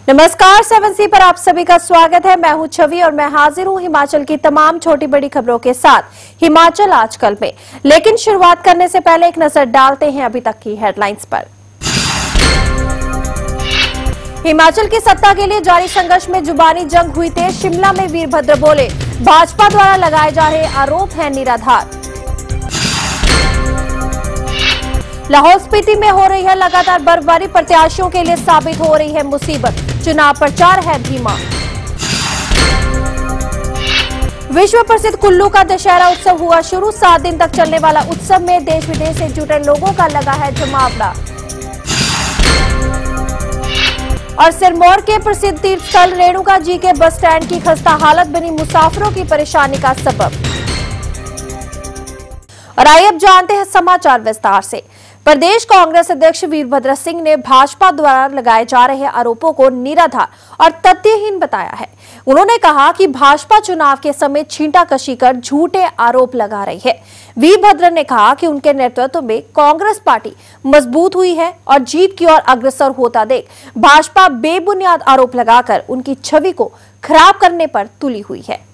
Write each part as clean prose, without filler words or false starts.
नमस्कार, 7C पर आप सभी का स्वागत है। मैं हूं छवि और मैं हाजिर हूं हिमाचल की तमाम छोटी बड़ी खबरों के साथ हिमाचल आजकल में। लेकिन शुरुआत करने से पहले एक नजर डालते हैं अभी तक की हेडलाइंस पर। हिमाचल की सत्ता के लिए जारी संघर्ष में जुबानी जंग हुई तेज। शिमला में वीरभद्र बोले, भाजपा द्वारा लगाए जा रहे आरोप हैं निराधार। लाहौल स्पीति में हो रही है लगातार बर्फबारी, प्रत्याशियों के लिए साबित हो रही है मुसीबत। चुनाव प्रचार है धीमा। विश्व प्रसिद्ध कुल्लू का दशहरा उत्सव हुआ शुरू। 7 दिन तक चलने वाला उत्सव में देश विदेश से जुटे लोगों का लगा है जमावड़ा। और सिरमौर के प्रसिद्ध तीर्थ स्थल रेणुका जी के बस स्टैंड की खस्ता हालत बनी मुसाफिरों की परेशानी का सबब। और आइए अब जानते हैं समाचार विस्तार से। प्रदेश कांग्रेस अध्यक्ष वीरभद्र सिंह ने भाजपा द्वारा लगाए जा रहे आरोपों को निराधार और तथ्यहीन बताया है। उन्होंने कहा कि भाजपा चुनाव के समय छींटाकशी कर झूठे आरोप लगा रही है। वीरभद्र ने कहा कि उनके नेतृत्व में कांग्रेस पार्टी मजबूत हुई है और जीत की ओर अग्रसर होता देख भाजपा बेबुनियाद आरोप लगाकर उनकी छवि को खराब करने पर तुली हुई है।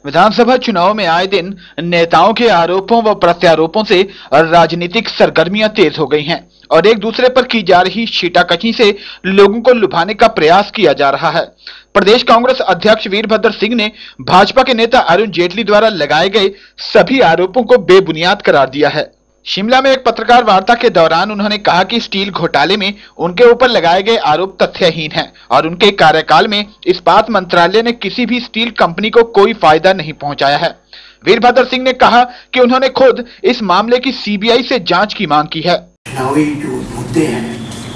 विधानसभा चुनाव में आए दिन नेताओं के आरोपों व प्रत्यारोपों से राजनीतिक सरगर्मियां तेज हो गई हैं और एक दूसरे पर की जा रही छींटाकशी से लोगों को लुभाने का प्रयास किया जा रहा है। प्रदेश कांग्रेस अध्यक्ष वीरभद्र सिंह ने भाजपा के नेता अरुण जेटली द्वारा लगाए गए सभी आरोपों को बेबुनियाद करार दिया है। शिमला में एक पत्रकार वार्ता के दौरान उन्होंने कहा कि स्टील घोटाले में उनके ऊपर लगाए गए आरोप तथ्यहीन हैं और उनके कार्यकाल में इस्पात मंत्रालय ने किसी भी स्टील कंपनी को कोई फायदा नहीं पहुंचाया है। वीरभद्र सिंह ने कहा कि उन्होंने खुद इस मामले की सीबीआई से जांच की मांग की है। चुनावी जो मुद्दे हैं,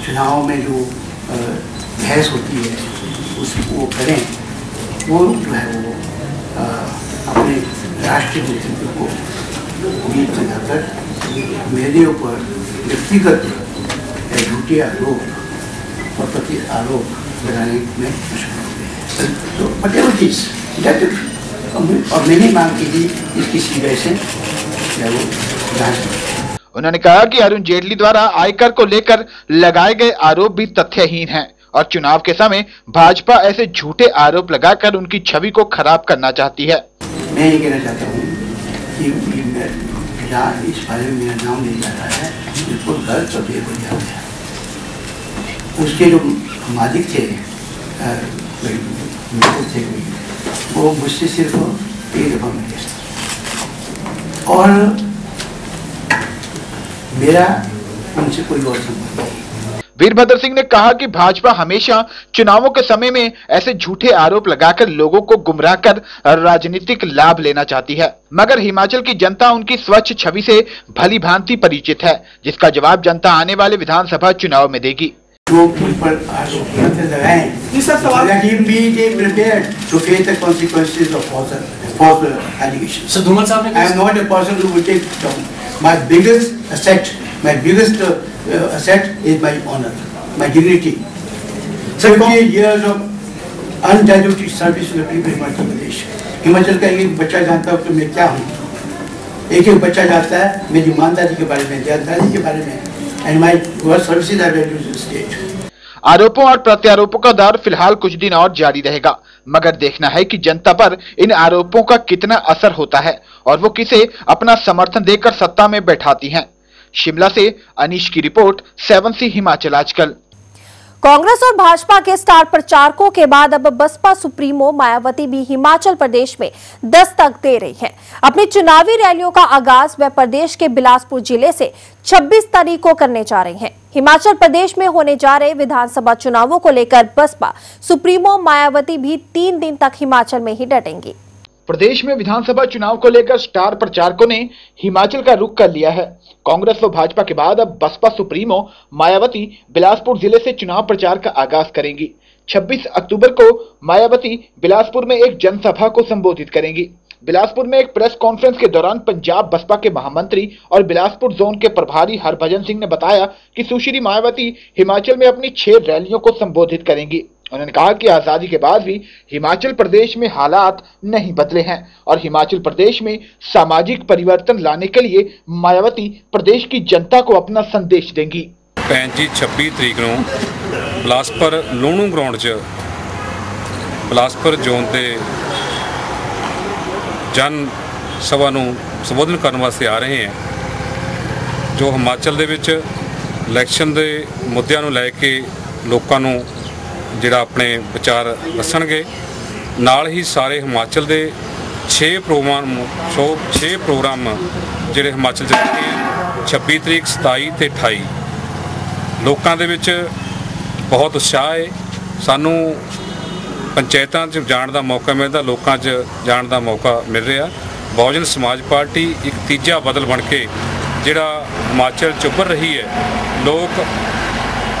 चुनाव में जो बहस होती है उसको करें, वो जो है वो अपने राष्ट्रीय नेतृत्व को उम्मीद बनाकर मेरे ऊपर व्यक्तिगत झूठे आरोप और प्रति आरोप लगाने में मशहूर हो गए हैं। तो whatever it is, और मैंने मांग की थी इसकी सीबीआई से वो जांच। उन्होंने कहा कि अरुण जेटली द्वारा आयकर को लेकर लगाए गए आरोप भी तथ्यहीन हैं और चुनाव के समय भाजपा ऐसे झूठे आरोप लगाकर उनकी छवि को खराब करना चाहती है। मैं ये कहना चाहता हूँ कि इस बारे में मेरा नाम नहीं जा रहा है, बिल्कुल गलत और बेबुनियाद है। उसके जो मालिक थे वो मुझसे सिर्फ एक दफा मिले और मेरा उनसे कोई और संबंध नहीं। वीरभद्र सिंह ने कहा कि भाजपा हमेशा चुनावों के समय में ऐसे झूठे आरोप लगाकर लोगों को गुमराह कर राजनीतिक लाभ लेना चाहती है, मगर हिमाचल की जनता उनकी स्वच्छ छवि से भली भांति परिचित है, जिसका जवाब जनता आने वाले विधानसभा चुनाव में देगी। My biggest asset is my honor, my dignity. 70 years of undiluted service to the people of Himachal Pradesh. Himachal का एक बच्चा जानता है तो मैं क्या हूँ। एक बच्चा जानता है मेरी ईमानदारी के बारे में, ईमानदारी के बारे में, and my work services are valued to the state. आरोपों और प्रत्यारोपों का दौर फिलहाल कुछ दिन और जारी रहेगा, मगर देखना है कि जनता पर इन आरोपों का कितना असर होता है और वो किसे अपना समर्थन देकर सत्ता में बैठाती हैं। शिमला से अनीश की रिपोर्ट, 7C हिमाचल आजकल। कांग्रेस और भाजपा के स्टार प्रचारकों के बाद अब बसपा सुप्रीमो मायावती भी हिमाचल प्रदेश में दस्तक दे रही हैं। अपनी चुनावी रैलियों का आगाज वे प्रदेश के बिलासपुर जिले से 26 तारीख को करने जा रही हैं। हिमाचल प्रदेश में होने जा रहे विधानसभा चुनावों को लेकर बसपा सुप्रीमो मायावती भी 3 दिन तक हिमाचल में ही डटेंगी। प्रदेश में विधानसभा चुनाव को लेकर स्टार प्रचारकों ने हिमाचल का रुख कर लिया है। कांग्रेस व भाजपा के बाद अब बसपा सुप्रीमो मायावती बिलासपुर जिले से चुनाव प्रचार का आगाज करेंगी। 26 अक्टूबर को मायावती बिलासपुर में एक जनसभा को संबोधित करेंगी। बिलासपुर में एक प्रेस कॉन्फ्रेंस के दौरान पंजाब बसपा के महामंत्री और बिलासपुर जोन के प्रभारी हरभजन सिंह ने बताया कि सुश्री मायावती हिमाचल में अपनी 6 रैलियों को संबोधित करेंगी। उन्होंने कहा कि आजादी के बाद भी हिमाचल प्रदेश में हालात नहीं बदले हैं और हिमाचल प्रदेश में सामाजिक परिवर्तन लाने के लिए मायावती प्रदेश की जनता को अपना संदेश देंगी। 26 तरीक ਨੂੰ बिलासपुर लोहणू ग्राउंड च बिलासपुर जोन के जन सभा नूं संबोधन करने वास्ते आ रहे हैं, जो हिमाचल दे विच इलैक्शन के मुद्दों नूं लैके लोकां नूं जिहड़ा अपने विचार दस्सणगे। नाल ही सारे हिमाचल के 6 प्रोग्राम जिहड़े हिमाचल च रखे हैं 26 तरीक 27 ते 28 लोकां दे विच बहुत उत्साह है। सानू पंचायतां च जाण दा मौका मिलदा, लोकां च जाण दा मौका मिल रहा। बहुजन समाज पार्टी एक तीजा बदल बन के जिहड़ा हिमाचल च उभर रही है, लोग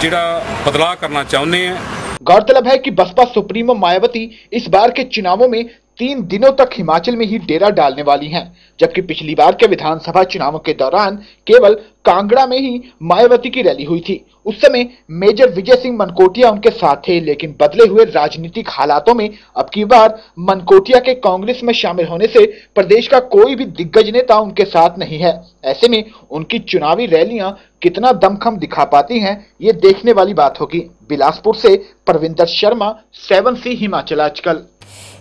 जिहड़ा बदलाव करना चाहुंदे हैं। गौरतलब है कि बसपा सुप्रीमो मायावती इस बार के चुनावों में 3 दिनों तक हिमाचल में ही डेरा डालने वाली हैं, जबकि पिछली बार के विधानसभा चुनावों के दौरान केवल कांगड़ा में ही मायावती की रैली हुई थी। उस समय मेजर विजय सिंह मनकोटिया उनके साथ थे, लेकिन बदले हुए राजनीतिक हालातों में अब की बार मनकोटिया के कांग्रेस में शामिल होने से प्रदेश का कोई भी दिग्गज नेता उनके साथ नहीं है। ऐसे में उनकी चुनावी रैलियां कितना दमखम दिखा पाती हैं, ये देखने वाली बात होगी। बिलासपुर से परविंदर शर्मा, 7C हिमाचल आजकल।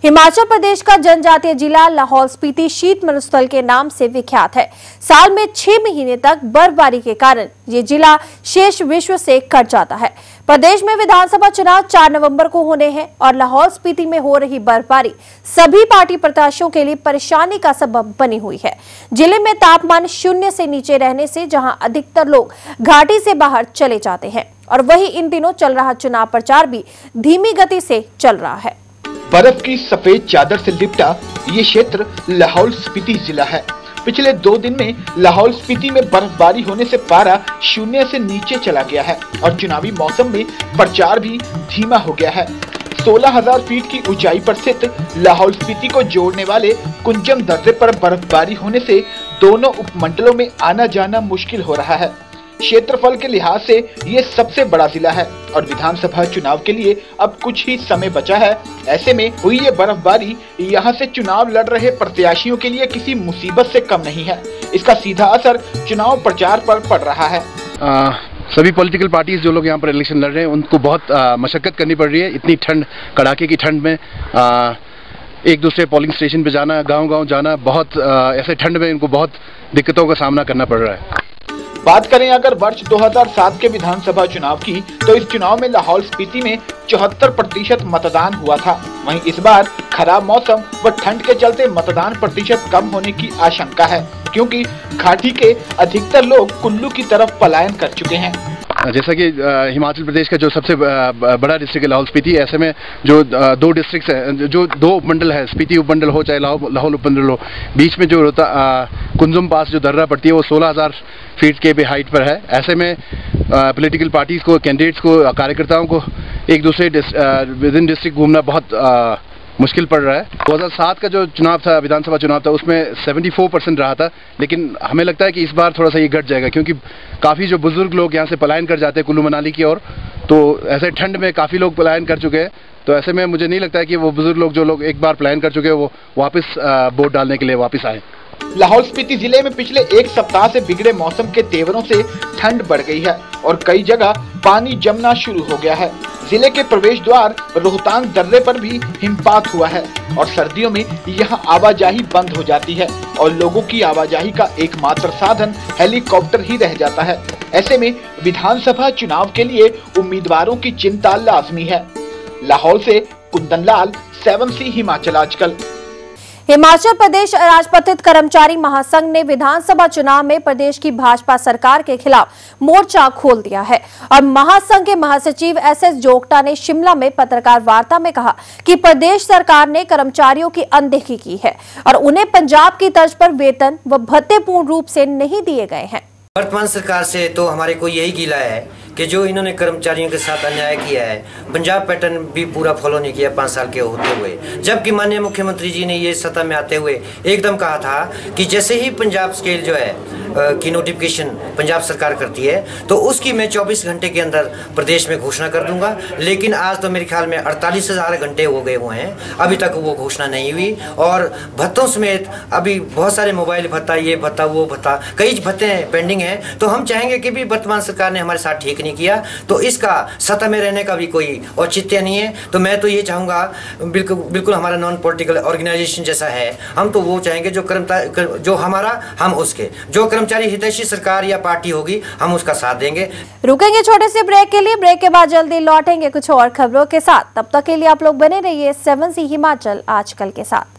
हिमाचल प्रदेश का जनजातीय जिला लाहौल स्पीति शीत मरुस्थल के नाम से विख्यात है। साल में 6 महीने तक बर्फबारी के कारण ये जिला शेष विश्व से कट जाता है। प्रदेश में विधानसभा चुनाव 4 नवंबर को होने हैं और लाहौल स्पीति में हो रही बर्फबारी सभी पार्टी प्रत्याशियों के लिए परेशानी का सबब बनी हुई है। जिले में तापमान 0 से नीचे रहने से जहां अधिकतर लोग घाटी से बाहर चले जाते हैं, और वहीं इन दिनों चल रहा चुनाव प्रचार भी धीमी गति से चल रहा है। बर्फ की सफेद चादर से लिपटा ये क्षेत्र लाहौल स्पीति जिला है। पिछले 2 दिन में लाहौल स्पीति में बर्फबारी होने से पारा 0 से नीचे चला गया है और चुनावी मौसम में प्रचार भी धीमा हो गया है। 16,000 फीट की ऊंचाई पर स्थित लाहौल स्पीति को जोड़ने वाले कुंजम दर्रे पर बर्फबारी होने से दोनों उपमंडलों में आना जाना मुश्किल हो रहा है। क्षेत्रफल के लिहाज से ये सबसे बड़ा जिला है और विधानसभा चुनाव के लिए अब कुछ ही समय बचा है। ऐसे में हुई ये बर्फबारी यहाँ से चुनाव लड़ रहे प्रत्याशियों के लिए किसी मुसीबत से कम नहीं है। इसका सीधा असर चुनाव प्रचार पर पड़ रहा है। सभी पॉलिटिकल पार्टीज जो लोग यहाँ पर इलेक्शन लड़ रहे हैं उनको बहुत मशक्कत करनी पड़ रही है। इतनी ठंड, कड़ाके की ठंड में एक दूसरे पोलिंग स्टेशन पे जाना, गांव-गांव जाना, बहुत ऐसे ठंड में इनको बहुत दिक्कतों का सामना करना पड़ रहा है। बात करें अगर वर्ष 2007 के विधानसभा चुनाव की, तो इस चुनाव में लाहौल स्पीति में 74% मतदान हुआ था। वहीं इस बार खराब मौसम व ठंड के चलते मतदान प्रतिशत कम होने की आशंका है, क्योंकि घाटी के अधिकतर लोग कुल्लू की तरफ पलायन कर चुके हैं। जैसा कि हिमाचल प्रदेश का जो सबसे बड़ा डिस्ट्रिक्ट है लाहौल स्पीति, ऐसे में जो 2 डिस्ट्रिक्ट है, जो 2 उपमंडल है, स्पीति उपमंडल हो चाहे लाहौल उपमंडल हो, बीच में जो होता कुंजुम पास जो दर्रा पड़ती है वो 16,000 फीट के हाइट पर है। ऐसे में पॉलिटिकल पार्टीज को, कैंडिडेट्स को, कार्यकर्ताओं को एक दूसरे विद इन डिस्ट्रिक्ट घूमना बहुत मुश्किल पड़ रहा है। 2007 का जो चुनाव था, विधानसभा चुनाव था, उसमें 74% रहा था, लेकिन हमें लगता है कि इस बार थोड़ा सा ये घट जाएगा, क्योंकि काफ़ी जो बुजुर्ग लोग यहाँ से पलायन कर जाते हैं कुल्लू मनाली की ओर, तो ऐसे ठंड में काफ़ी लोग पलायन कर चुके हैं। तो ऐसे में मुझे नहीं लगता है कि वो बुजुर्ग लोग, जो लोग एक बार पलायन कर चुके हैं, वो वापस वोट डालने के लिए वापस आए। लाहौल स्पीति जिले में पिछले 1 सप्ताह से बिगड़े मौसम के तेवरों से ठंड बढ़ गई है और कई जगह पानी जमना शुरू हो गया है। जिले के प्रवेश द्वार रोहतांग दर्रे पर भी हिमपात हुआ है और सर्दियों में यहाँ आवाजाही बंद हो जाती है और लोगों की आवाजाही का एकमात्र साधन हेलीकॉप्टर ही रह जाता है। ऐसे में विधानसभा चुनाव के लिए उम्मीदवारों की चिंता लाजमी है। लाहौल से कुंदन लाल, 7C हिमाचल आजकल। हिमाचल प्रदेश राजपत्रित कर्मचारी महासंघ ने विधानसभा चुनाव में प्रदेश की भाजपा सरकार के खिलाफ मोर्चा खोल दिया है और महासंघ के महासचिव SS जोगटा ने शिमला में पत्रकार वार्ता में कहा कि प्रदेश सरकार ने कर्मचारियों की अनदेखी की है और उन्हें पंजाब की तर्ज पर वेतन व भत्ते पूर्ण रूप से नहीं दिए गए हैं। वर्तमान सरकार से तो हमारे को यही गिला है कि जो इन्होंने कर्मचारियों के साथ अन्याय किया है, पंजाब पैटर्न भी पूरा फॉलो नहीं किया 5 साल के होते हुए, जबकि माननीय मुख्यमंत्री जी ने ये सत्ता में आते हुए एकदम कहा था कि जैसे ही पंजाब स्केल जो है की नोटिफिकेशन पंजाब सरकार करती है तो उसकी मैं 24 घंटे के अंदर प्रदेश में घोषणा कर दूंगा। लेकिन आज तो मेरे ख्याल में 48,000 घंटे हो गए हुए हैं, अभी तक वो घोषणा नहीं हुई। और भत्तों समेत अभी बहुत सारे मोबाइल भत्ता, ये भत्ता, वो भत्ता, कई भत्ते पेंडिंग हैं। तो हम चाहेंगे कि भी वर्तमान सरकार ने हमारे साथ ठीक नहीं किया, तो इसका सत्ता में रहने का भी कोई औचित्य नहीं है। तो मैं तो ये चाहूँगा, बिल्कुल हमारा नॉन पॉलिटिकल ऑर्गेनाइजेशन जैसा है, हम तो वो चाहेंगे जो हमारा, हम उसके, जो कर्मचारी हितैषी सरकार या पार्टी होगी हम उसका साथ देंगे। रुकेंगे छोटे से ब्रेक के लिए, ब्रेक के बाद जल्दी लौटेंगे कुछ और खबरों के साथ। तब तक के लिए आप लोग बने रहिए 7C हिमाचल आजकल के साथ।